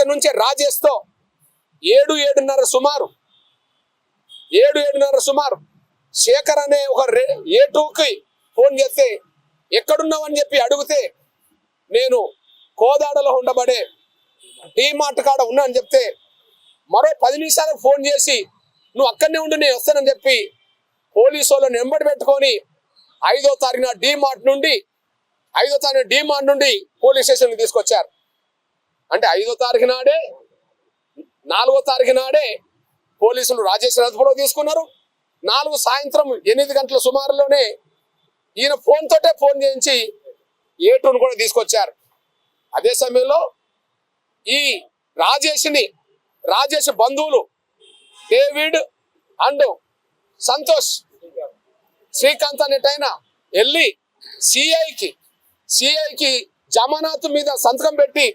అక్కడి నుంచే రాజేష్తో 7-7:30 సుమారు శేఖర్ అనే ఒక A2కి ఫోన్ చేస్తే ఎక్కడున్నావని చెప్పి అడిగితే నేను కోదాడలో ఉండబడే డీమార్ట్ కాడ ఉన్నా అని చెప్తే మరో 10 నిమిషాలకు ఫోన్ చేసి నువ్వు అక్కడనే ఉండి నేను వస్తానని చెప్పి పోలీసు వాళ్ళని వెంబడి పెట్టుకొని 5వ తారీఖున డీమార్ట్ నుండి పోలీస్ స్టేషన్కి తీసుకొచ్చారు. అంటే 5వ తారీఖు నాడే 4వ తారీఖు నాడే పోలీసులు రాజేష్ అదుపులో తీసుకున్నారు. 4 సాయంత్రం 8 గంటల సుమారులోనే ఈయన ఫోన్ చేయించి A2ను కూడా తీసుకొచ్చారు. అదే సమయంలో ఈ రాజేష్ బంధువులు డేవిడ్ అండ్ సంతోష్ శ్రీకాంత్ అనేటైనా వెళ్ళి సిఐకి జమానత్ మీద సంతకం పెట్టి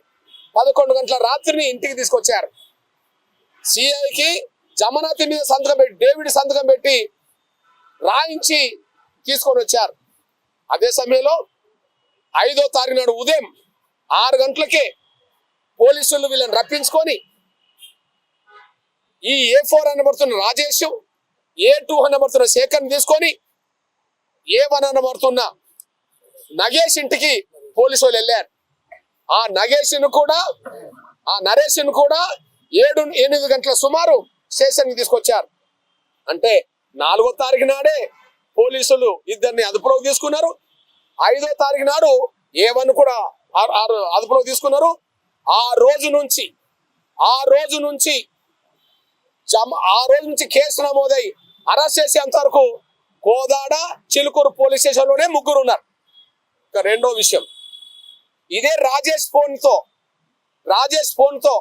11 గంటల రాత్రిని ఇంటికి తీసుకొచ్చారు. సిఐకి జమానత్ మీద సంతకం పెట్టి డేవిడ్ సంతకం పెట్టి రాయించి తీసుకొని వచ్చారు. అదే సమయంలో 5వ తారీఖు నాడు ఉదయం 6 గంటలకే పోలీసులు వీళ్ళని రప్పించుకొని ఈ A4 అనబడుతున్న రాజేష్, A2 అనబడుతున్న శేఖర్ని తీసుకొని A1 అనబడుతున్న నగేష్ ఇంటికి పోలీసు వాళ్ళు వెళ్ళారు. ఆ నరేష్ను కూడా 7-8 గంటల సుమారు స్టేషన్కి తీసుకొచ్చారు. అంటే 4వ తారీఖు నాడే పోలీసులు ఇద్దరిని అదుపులోకి తీసుకున్నారు. 5వ తారీఖు నాడు A1 కూడా అదుపులోకి తీసుకున్నారు. ఆ రోజు నుంచి కేసు నమోదై అరెస్ట్ చేసేంత వరకు కోదాడ, చిలుకూరు పోలీస్ స్టేషన్లోనే 3 ఉన్నారు. ఇక రెండో విషయం, ఇదే రాజేష్ ఫోన్తో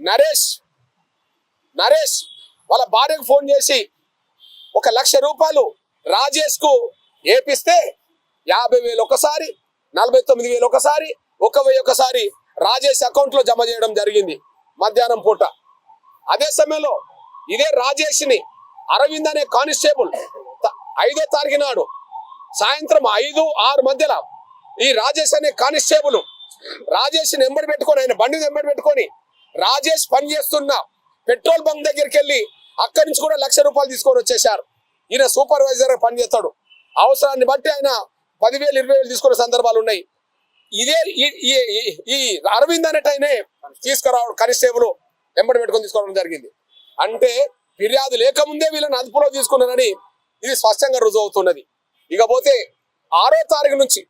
నరేష్ వాళ్ళ భార్యకు ఫోన్ చేసి 1 లక్ష రూపాయలు రాజేష్కు ఏపిస్తే 50,000 ఒకసారి, 49,000 ఒకసారి, 1,000 ఒకసారి రాజేష్ అకౌంట్లో జమ చేయడం జరిగింది మధ్యాహ్నం పూట. అదే సమయంలో ఇదే రాజేష్ని అరవింద్ అనే కానిస్టేబుల్ 5వ తారీఖు నాడు సాయంత్రం 5-6 మధ్యలో ఈ రాజేష్ అనే కానిస్టేబుల్ రాజేష్ని వెంబడి పెట్టుకొని, ఆయన బండిని వెంబడి పెట్టుకొని రాజేష్ పనిచేస్తున్న పెట్రోల్ బంక్ దగ్గరికి వెళ్ళి అక్కడి నుంచి కూడా 1 లక్ష రూపాయలు తీసుకొని వచ్చేసారు. ఈయన సూపర్వైజర్ పనిచేస్తాడు. అవసరాన్ని బట్టి ఆయన 10,000, 20,000 తీసుకునే సందర్భాలు ఉన్నాయి. ఇదే ఈ అరవింద్ అనేటైనే తీసుకురావడం, కానిస్టేబుల్ వెంబడి పెట్టుకొని తీసుకోవడం జరిగింది. అంటే ఫిర్యాదు లేకముందే వీళ్ళని అదుపులో తీసుకున్నారని ఇది స్పష్టంగా రుజువు అవుతున్నది. ఇకపోతే 6వ తారీఖు నుంచి